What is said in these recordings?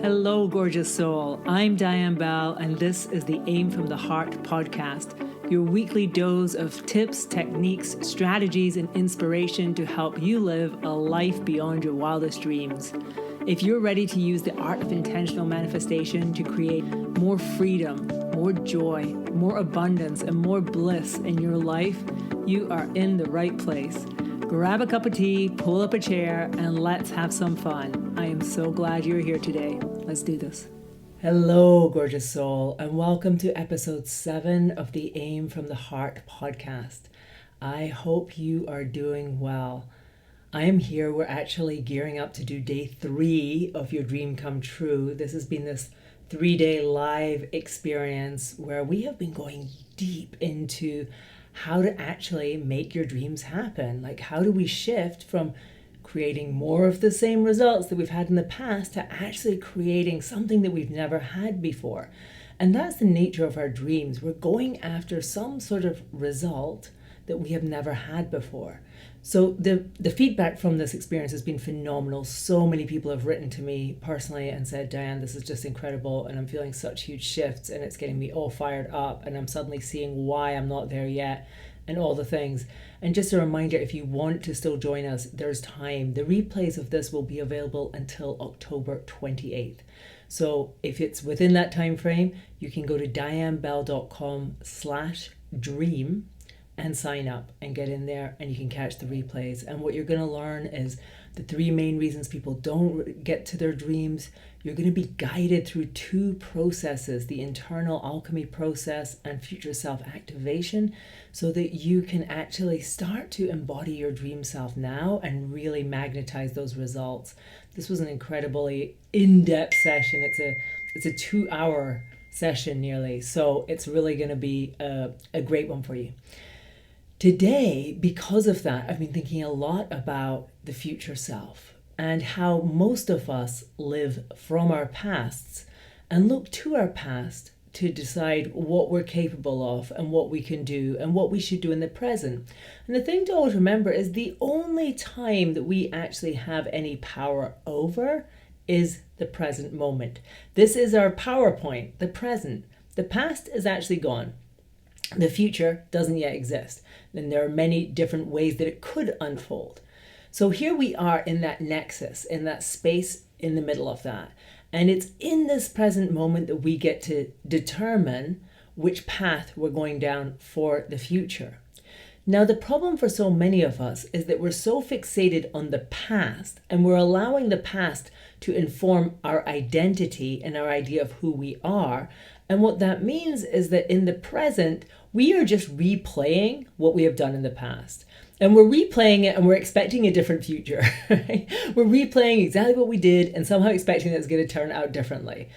Hello, gorgeous soul. I'm Diane Bell, and this is the Aim from the Heart podcast, your weekly dose of tips, techniques, strategies, and inspiration to help you live a life beyond your wildest dreams. If you're ready to use the art of intentional manifestation to create more freedom, more joy, more abundance, and more bliss in your life, you are in the right place. Grab a cup of tea, pull up a chair, and let's have some fun. I am so glad you're here today. Let's do this. Hello, gorgeous soul, and welcome to episode 7 of the Aim from the Heart podcast. I hope you are doing well. I am here. We're actually gearing up to do day 3 of your dream come true. This has been this 3-day live experience where we have been going deep into how to actually make your dreams happen. Like, how do we shift from creating more of the same results that we've had in the past to actually creating something that we've never had before? And that's the nature of our dreams. We're going after some sort of result that we have never had before. So the feedback from this experience has been phenomenal. So many people have written to me personally and said, Diane, this is just incredible, and I'm feeling such huge shifts, and it's getting me all fired up, and I'm suddenly seeing why I'm not there yet, and all the things. And just a reminder, if you want to still join us, there's time. The replays of this will be available until October 28th. So if it's within that time frame, you can go to dianebell.com/dream and sign up and get in there, and you can catch the replays. And what you're going to learn is the 3 main reasons people don't get to their dreams. You're going to be guided through 2 processes, the internal alchemy process and future self activation, so that you can actually start to embody your dream self now and really magnetize those results. This was an incredibly in-depth session. It's a 2-hour session nearly, so it's really going to be a great one for you. Today, because of that, I've been thinking a lot about the future self and how most of us live from our pasts and look to our past to decide what we're capable of and what we can do and what we should do in the present. And the thing to always remember is the only time that we actually have any power over is the present moment. This is our PowerPoint, the present. The past is actually gone. The future doesn't yet exist. And there are many different ways that it could unfold. So here we are in that nexus, in that space in the middle of that. And it's in this present moment that we get to determine which path we're going down for the future. Now, the problem for so many of us is that we're so fixated on the past, and we're allowing the past to inform our identity and our idea of who we are. And what that means is that in the present, we are just replaying what we have done in the past. And we're replaying it and we're expecting a different future. Right? We're replaying exactly what we did and somehow expecting that it's going to turn out differently.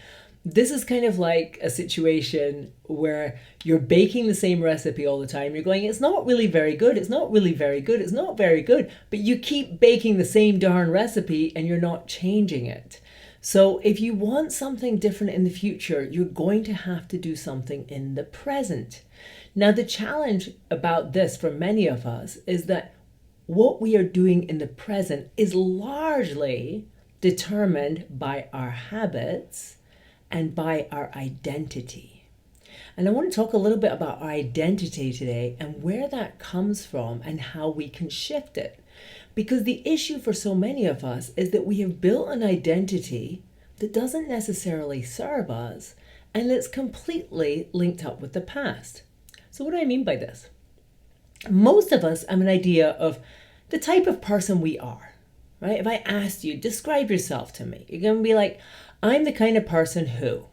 This is kind of like a situation where you're baking the same recipe all the time. You're going, it's not really very good. It's not really very good. It's not very good. But you keep baking the same darn recipe and you're not changing it. So if you want something different in the future, you're going to have to do something in the present. Now, the challenge about this for many of us is that what we are doing in the present is largely determined by our habits and by our identity. And I want to talk a little bit about our identity today and where that comes from and how we can shift it. Because the issue for so many of us is that we have built an identity that doesn't necessarily serve us, and it's completely linked up with the past. So what do I mean by this? Most of us have an idea of the type of person we are, right? If I asked you, describe yourself to me, you're going to be like, I'm the kind of person who,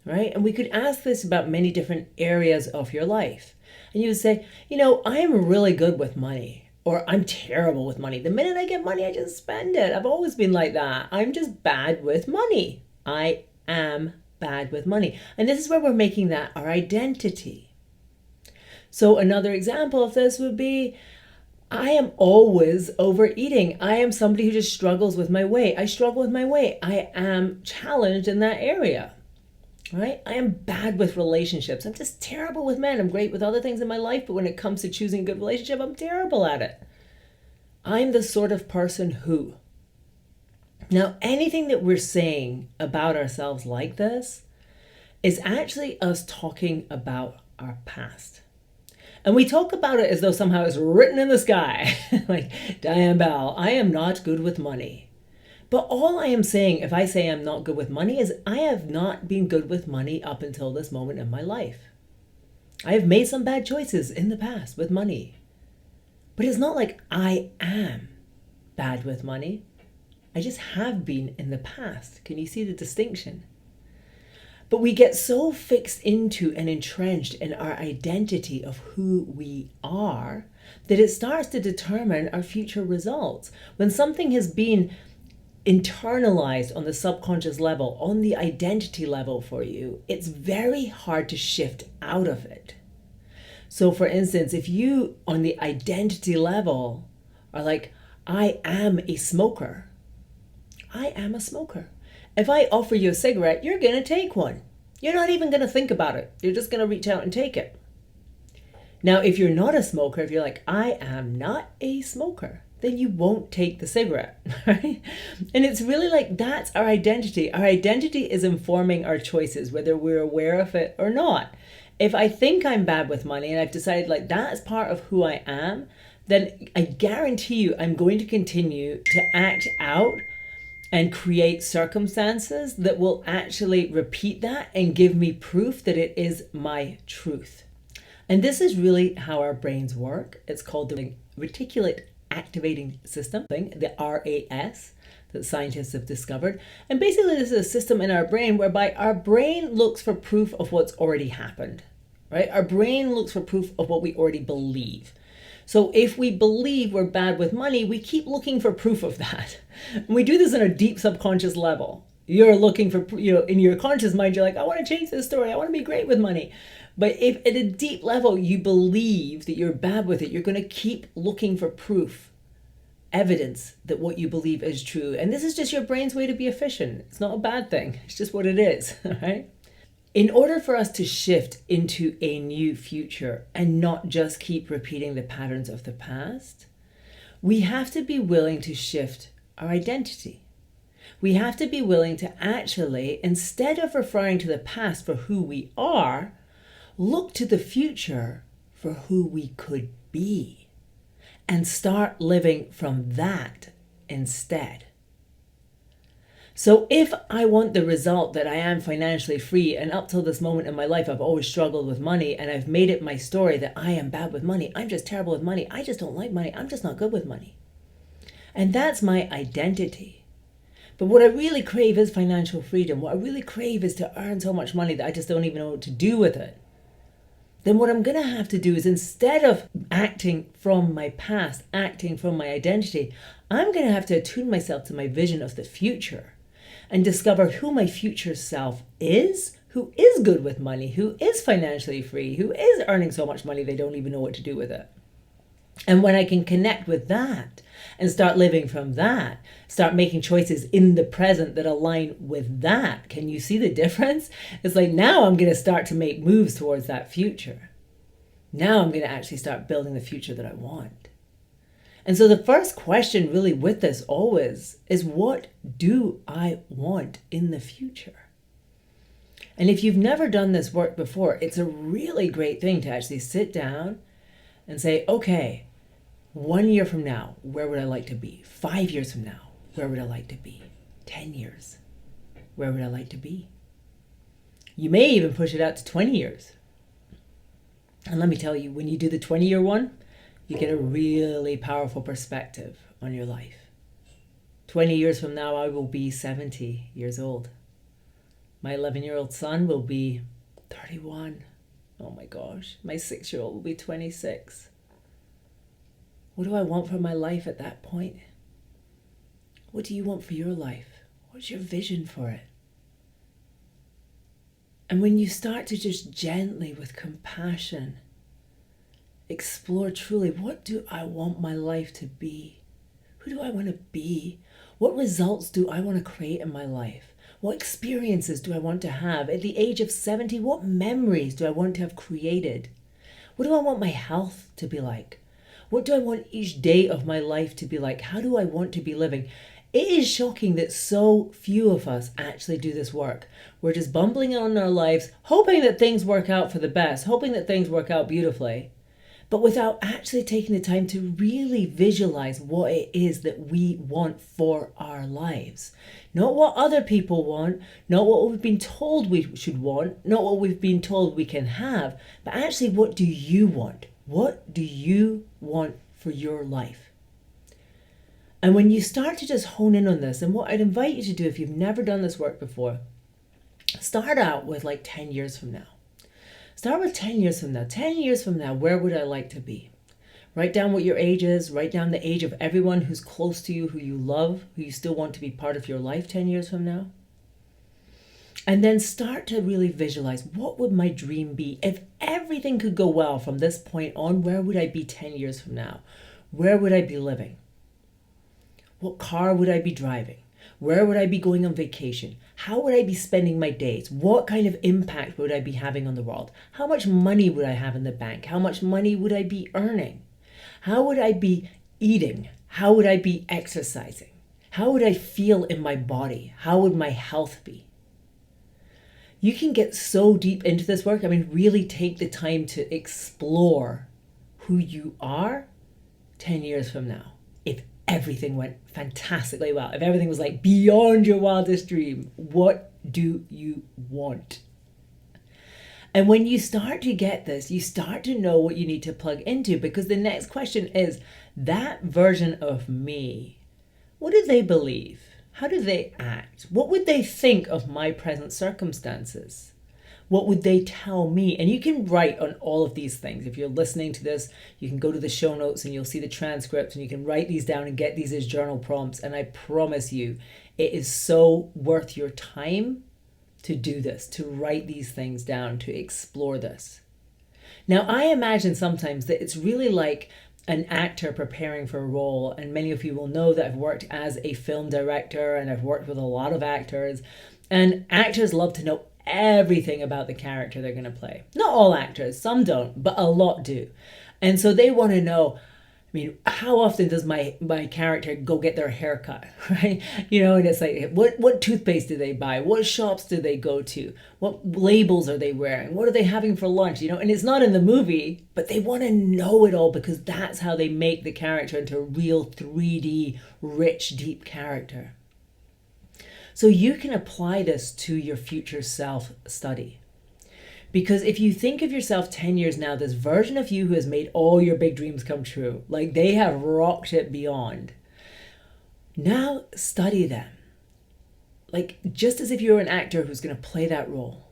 right? And we could ask this about many different areas of your life. And you would say, I'm really good with money, or I'm terrible with money. The minute I get money, I just spend it. I've always been like that. I'm just bad with money. I am bad with money. And this is where we're making that our identity. So another example of this would be, I am always overeating. I am somebody who just struggles with my weight. I struggle with my weight. I am challenged in that area, right? I am bad with relationships. I'm just terrible with men. I'm great with other things in my life, but when it comes to choosing a good relationship, I'm terrible at it. I'm the sort of person who, Now, anything that we're saying about ourselves like this is actually us talking about our past. And we talk about it as though somehow it's written in the sky. Like, Diane Bell, I am not good with money. But all I am saying, if I say I'm not good with money, is I have not been good with money up until this moment in my life. I have made some bad choices in the past with money. But it's not like I am bad with money. I just have been in the past. Can you see the distinction? But we get so fixed into and entrenched in our identity of who we are that it starts to determine our future results. When something has been internalized on the subconscious level, on the identity level for you, it's very hard to shift out of it. So for instance, if you on the identity level are like, I am a smoker. I am a smoker. If I offer you a cigarette, you're going to take one. You're not even going to think about it. You're just going to reach out and take it. Now, if you're not a smoker, if you're like, I am not a smoker, then you won't take the cigarette, right? And it's really like, that's our identity. Our identity is informing our choices, whether we're aware of it or not. If I think I'm bad with money and I've decided like that's part of who I am, then I guarantee you I'm going to continue to act out and create circumstances that will actually repeat that and give me proof that it is my truth. And this is really how our brains work. It's called the reticulate activating system, the RAS, that scientists have discovered. And basically this is a system in our brain whereby our brain looks for proof of what's already happened, right? Our brain looks for proof of what we already believe. So if we believe we're bad with money, we keep looking for proof of that. And we do this on a deep subconscious level. You're looking for, in your conscious mind, you're like, I want to change this story. I want to be great with money. But if at a deep level you believe that you're bad with it, you're going to keep looking for proof, evidence that what you believe is true. And this is just your brain's way to be efficient. It's not a bad thing. It's just what it is, right? In order for us to shift into a new future and not just keep repeating the patterns of the past, we have to be willing to shift our identity. We have to be willing to actually, instead of referring to the past for who we are, look to the future for who we could be and start living from that instead. So if I want the result that I am financially free, and up till this moment in my life, I've always struggled with money and I've made it my story that I am bad with money. I'm just terrible with money. I just don't like money. I'm just not good with money. And that's my identity. But what I really crave is financial freedom. What I really crave is to earn so much money that I just don't even know what to do with it. Then what I'm going to have to do is, instead of acting from my past, acting from my identity, I'm going to have to attune myself to my vision of the future and discover who my future self is, who is good with money, who is financially free, who is earning so much money they don't even know what to do with it. And when I can connect with that and start living from that, start making choices in the present that align with that, can you see the difference? It's like, now I'm going to start to make moves towards that future. Now I'm going to actually start building the future that I want. And so the first question really with this always is, what do I want in the future? And if you've never done this work before, it's a really great thing to actually sit down and say, okay, 1 year from now, where would I like to be? 5 years from now, where would I like to be? 10 years, where would I like to be? You may even push it out to 20 years. And let me tell you, when you do the 20-year one, you get a really powerful perspective on your life. 20 years from now, I will be 70 years old. My 11-year-old son will be 31. Oh my gosh, my 6-year-old will be 26. What do I want for my life at that point? What do you want for your life? What's your vision for it? And when you start to just gently, with compassion, explore truly, what do I want my life to be? Who do I want to be? What results do I want to create in my life? What experiences do I want to have? At the age of 70, what memories do I want to have created? What do I want my health to be like? What do I want each day of my life to be like? How do I want to be living? It is shocking that so few of us actually do this work. We're just bumbling on in our lives, hoping that things work out for the best, hoping that things work out beautifully, but without actually taking the time to really visualize what it is that we want for our lives. Not what other people want, not what we've been told we should want, not what we've been told we can have, but actually, what do you want? What do you want for your life? And when you start to just hone in on this, and what I'd invite you to do if you've never done this work before, start out with like 10 years from now. Start with 10 years from now. 10 years from now, where would I like to be? Write down what your age is. Write down the age of everyone who's close to you, who you love, who you still want to be part of your life 10 years from now. And then start to really visualize, what would my dream be? If everything could go well from this point on, where would I be 10 years from now? Where would I be living? What car would I be driving? Where would I be going on vacation? How would I be spending my days? What kind of impact would I be having on the world? How much money would I have in the bank? How much money would I be earning? How would I be eating? How would I be exercising? How would I feel in my body? How would my health be? You can get so deep into this work. I mean, really take the time to explore who you are 10 years from now. If everything went fantastically well, if everything was like beyond your wildest dream, what do you want? And when you start to get this, you start to know what you need to plug into, because the next question is, that version of me, what do they believe? How do they act? What would they think of my present circumstances? What would they tell me? And you can write on all of these things. If you're listening to this, you can go to the show notes and you'll see the transcript, and you can write these down and get these as journal prompts. And I promise you, it is so worth your time to do this, to write these things down, to explore this. Now, I imagine sometimes that it's really like an actor preparing for a role. And many of you will know that I've worked as a film director and I've worked with a lot of actors. And actors love to know everything about the character they're going to play. Not all actors, some don't, but a lot do. And so they want to know, I mean, how often does my character go get their hair cut, right? You know, and it's like, what toothpaste do they buy? What shops do they go to? What labels are they wearing? What are they having for lunch? You know, and it's not in the movie, but they want to know it all, because that's how they make the character into a real 3D, rich, deep character. So you can apply this to your future self study. Because if you think of yourself 10 years now, this version of you who has made all your big dreams come true, like they have rocked it beyond, now study them. Like, just as if you're an actor who's going to play that role.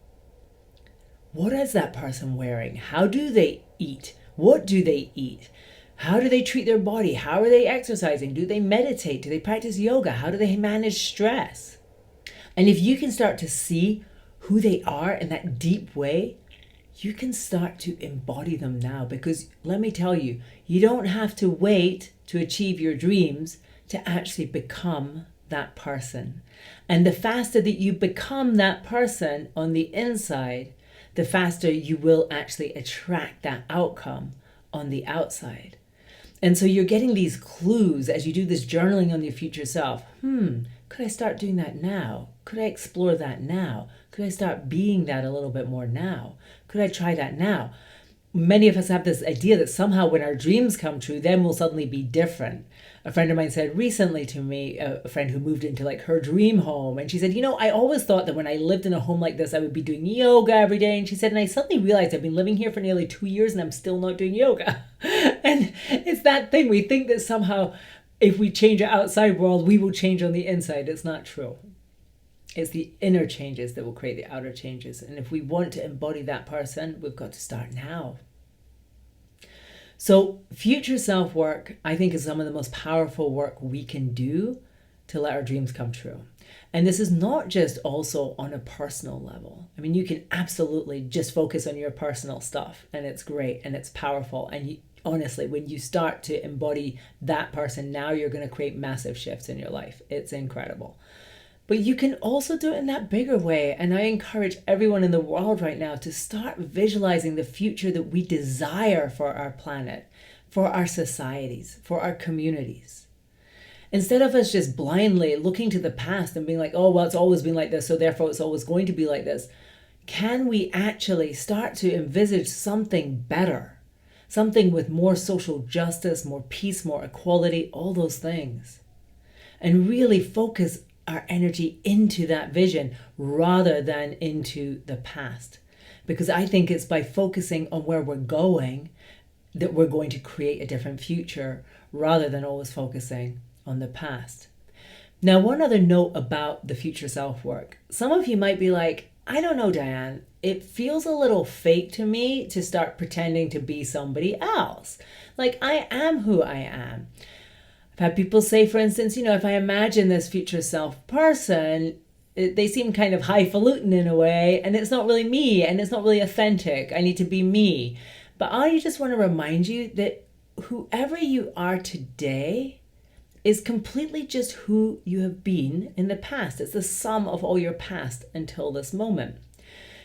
What is that person wearing? How do they eat? What do they eat? How do they treat their body? How are they exercising? Do they meditate? Do they practice yoga? How do they manage stress? And if you can start to see who they are in that deep way, you can start to embody them now. Because let me tell you, you don't have to wait to achieve your dreams to actually become that person. And the faster that you become that person on the inside, the faster you will actually attract that outcome on the outside. And so you're getting these clues as you do this journaling on your future self. Could I start doing that now? Could I explore that now? Could I start being that a little bit more now? Could I try that now? Many of us have this idea that somehow when our dreams come true, then we'll suddenly be different. A friend of mine said recently to me, a friend who moved into like her dream home, and she said, you know, I always thought that when I lived in a home like this, I would be doing yoga every day. And she said, and I suddenly realized I've been living here for nearly 2 years and I'm still not doing yoga. And it's that thing. We think that somehow if we change our outside world, we will change on the inside. It's not true. It's the inner changes that will create the outer changes. And if we want to embody that person, we've got to start now. So future self work, I think, is some of the most powerful work we can do to let our dreams come true. And this is not just also on a personal level. I mean, you can absolutely just focus on your personal stuff, and it's great and it's powerful. And honestly, when you start to embody that person, now you're going to create massive shifts in your life. It's incredible. But you can also do it in that bigger way. And I encourage everyone in the world right now to start visualizing the future that we desire for our planet, for our societies, for our communities. Instead of us just blindly looking to the past and being like, oh, well, it's always been like this, so therefore it's always going to be like this, can we actually start to envisage something better? Something with more social justice, more peace, more equality, all those things. And really focus our energy into that vision rather than into the past. Because I think it's by focusing on where we're going that we're going to create a different future rather than always focusing on the past. Now, one other note about the future self work. Some of you might be like, I don't know, Diane, it feels a little fake to me to start pretending to be somebody else. Like, I am who I am. I've had people say, for instance, if I imagine this future self person, they seem kind of highfalutin in a way, and it's not really me, and it's not really authentic. I need to be me. But I just want to remind you that whoever you are today is completely just who you have been in the past. It's the sum of all your past until this moment.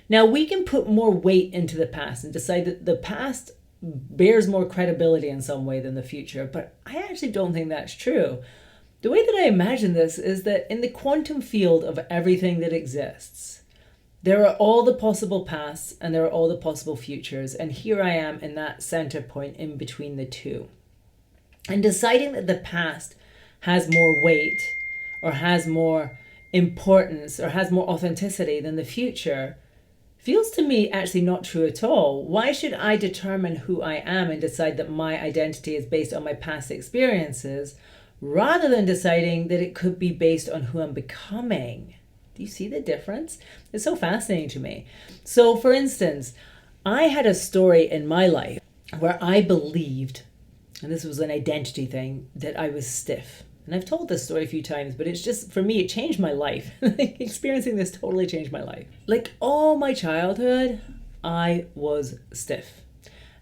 Now, we can put more weight into the past and decide that the past bears more credibility in some way than the future, but I actually don't think that's true. The way that I imagine this is that in the quantum field of everything that exists, there are all the possible pasts and there are all the possible futures, and here I am in that center point in between the two. And deciding that the past has more weight or has more importance or has more authenticity than the future feels to me actually not true at all. Why should I determine who I am and decide that my identity is based on my past experiences rather than deciding that it could be based on who I'm becoming? Do you see the difference? It's so fascinating to me. So, for instance, I had a story in my life where I believed, and this was an identity thing, that I was stiff. And I've told this story a few times, but it's just, for me, it changed my life. Experiencing this totally changed my life. Like all my childhood, I was stiff.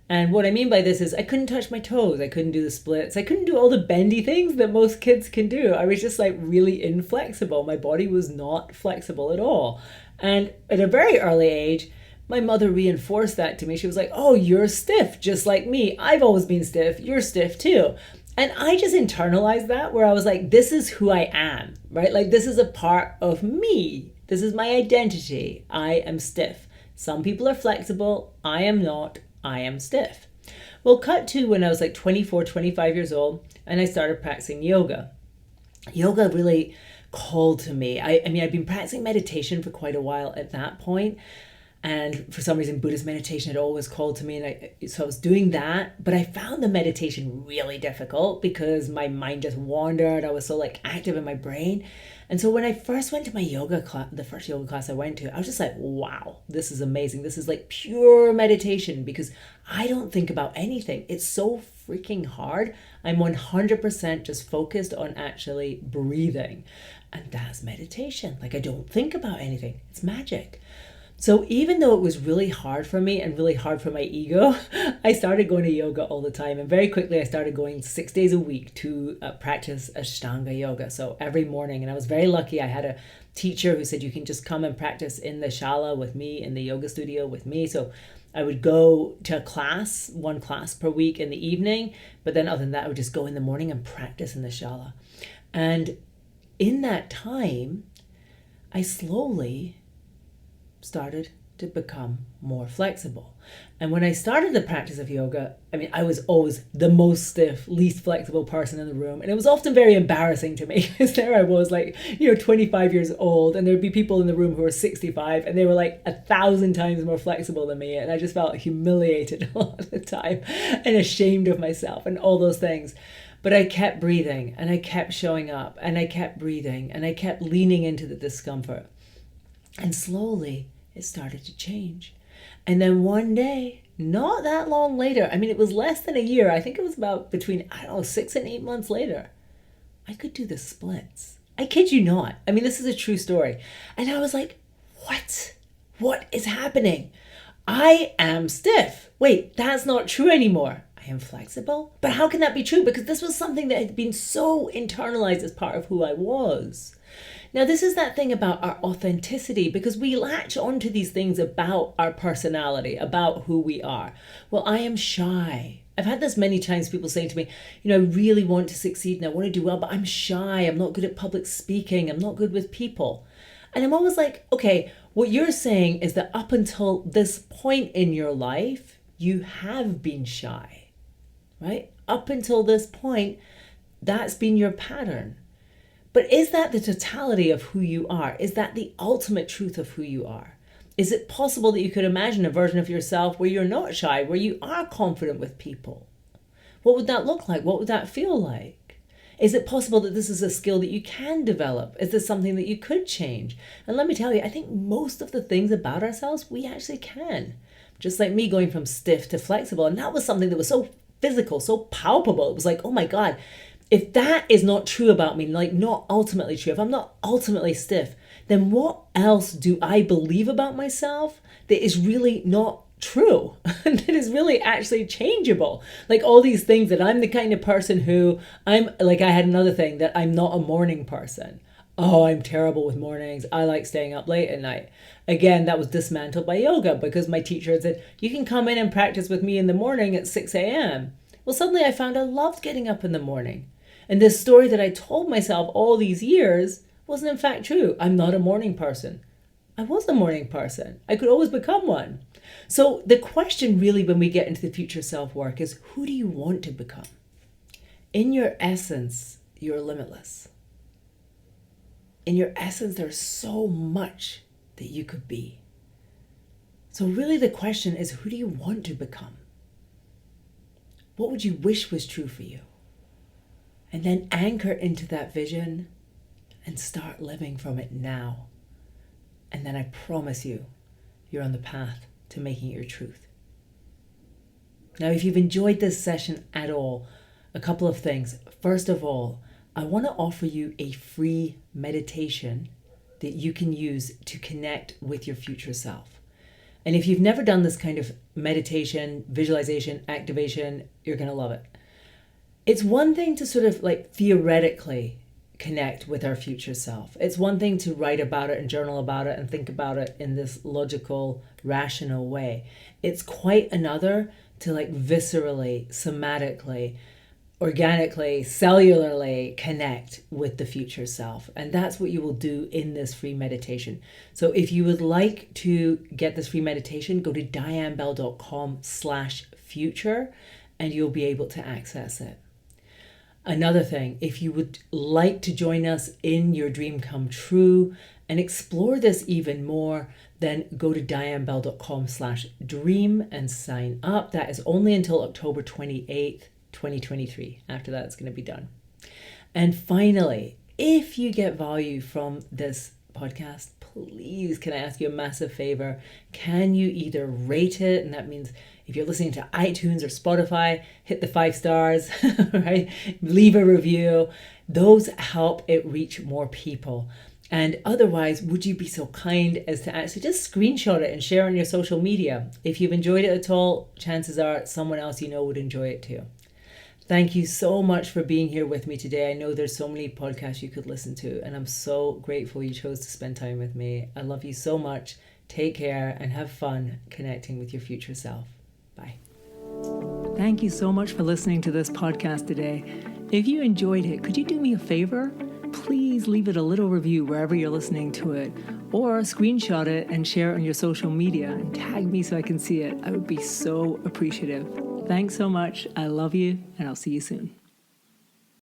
And what I mean by this is I couldn't touch my toes. I couldn't do the splits. I couldn't do all the bendy things that most kids can do. I was just like really inflexible. My body was not flexible at all. And at a very early age, my mother reinforced that to me. She was like, oh, you're stiff, just like me. I've always been stiff. You're stiff too. And I just internalized that, where I was like, this is who I am, right? Like, this is a part of me. This is my identity. I am stiff. Some people are flexible. I am not. I am stiff. Well, cut to when I was like 24, 25 years old, and I started practicing yoga. Yoga really called to me. I mean, I'd been practicing meditation for quite a while at that point. And for some reason, Buddhist meditation had always called to me. And so I was doing that. But I found the meditation really difficult because my mind just wandered. I was so like active in my brain. And so when I first went to my yoga class, the first yoga class I went to, I was just like, wow, this is amazing. This is like pure meditation because I don't think about anything. It's so freaking hard. I'm 100% just focused on actually breathing. And that's meditation. Like, I don't think about anything. It's magic. So even though it was really hard for me and really hard for my ego, I started going to yoga all the time. And very quickly, I started going 6 days a week to practice Ashtanga yoga. So every morning, and I was very lucky. I had a teacher who said, you can just come and practice in the shala with me, in the yoga studio with me. So I would go to a class, one class per week in the evening. But then other than that, I would just go in the morning and practice in the shala. And in that time, I slowly started to become more flexible. And when I started the practice of yoga, I mean, I was always the most stiff, least flexible person in the room. And it was often very embarrassing to me because there I was like, 25 years old, and there'd be people in the room who were 65 and they were like 1,000 times more flexible than me. And I just felt humiliated a lot of the time and ashamed of myself and all those things. But I kept breathing and I kept showing up and I kept breathing and I kept leaning into the discomfort. And slowly, it started to change. And then one day, not that long later, I mean, it was less than a year. I think it was about between, 6 and 8 months later, I could do the splits. I kid you not. I mean, this is a true story. And I was like, what? What is happening? I am stiff. Wait, that's not true anymore. I am flexible. But how can that be true? Because this was something that had been so internalized as part of who I was. Now, this is that thing about our authenticity, because we latch onto these things about our personality, about who we are. Well, I am shy. I've had this many times, people saying to me, I really want to succeed and I want to do well, but I'm shy. I'm not good at public speaking. I'm not good with people. And I'm always like, okay, what you're saying is that up until this point in your life, you have been shy, right? Up until this point, that's been your pattern. But is that the totality of who you are? Is that the ultimate truth of who you are? Is it possible that you could imagine a version of yourself where you're not shy, where you are confident with people? What would that look like? What would that feel like? Is it possible that this is a skill that you can develop? Is this something that you could change? And let me tell you, I think most of the things about ourselves, we actually can. Just like me going from stiff to flexible. And that was something that was so physical, so palpable. It was like, oh my God, if that is not true about me, like not ultimately true, if I'm not ultimately stiff, then what else do I believe about myself that is really not true? That is really actually changeable? Like all these things that I'm the kind of person who I had another thing that I'm not a morning person. Oh, I'm terrible with mornings. I like staying up late at night. Again, that was dismantled by yoga because my teacher had said, you can come in and practice with me in the morning at 6 a.m. Well, suddenly I found I loved getting up in the morning. And this story that I told myself all these years wasn't in fact true. I'm not a morning person. I was a morning person. I could always become one. So the question really when we get into the future self work is, who do you want to become? In your essence, you're limitless. In your essence, there's so much that you could be. So really the question is, who do you want to become? What would you wish was true for you? And then anchor into that vision and start living from it now. And then I promise you, you're on the path to making it your truth. Now, if you've enjoyed this session at all, a couple of things. First of all, I want to offer you a free meditation that you can use to connect with your future self. And if you've never done this kind of meditation, visualization, activation, you're going to love it. It's one thing to sort of like theoretically connect with our future self. It's one thing to write about it and journal about it and think about it in this logical, rational way. It's quite another to like viscerally, somatically, organically, cellularly connect with the future self. And that's what you will do in this free meditation. So if you would like to get this free meditation, go to dianebell.com/future and you'll be able to access it. Another thing, if you would like to join us in your dream come true and explore this even more, then go to dianebell.com/dream and sign up. That is only until October 28th, 2023. After that, it's going to be done. And finally, if you get value from this podcast, please, can I ask you a massive favor? Can you either rate it, and that means if you're listening to iTunes or Spotify, hit the 5 stars, right? Leave a review. Those help it reach more people. And otherwise, would you be so kind as to actually just screenshot it and share on your social media? If you've enjoyed it at all, chances are someone else you know would enjoy it too. Thank you so much for being here with me today. I know there's so many podcasts you could listen to, and I'm so grateful you chose to spend time with me. I love you so much. Take care and have fun connecting with your future self. Bye. Thank you so much for listening to this podcast today. If you enjoyed it, could you do me a favor? Please leave it a little review wherever you're listening to it, or screenshot it and share it on your social media and tag me so I can see it. I would be so appreciative. Thanks so much. I love you, and I'll see you soon.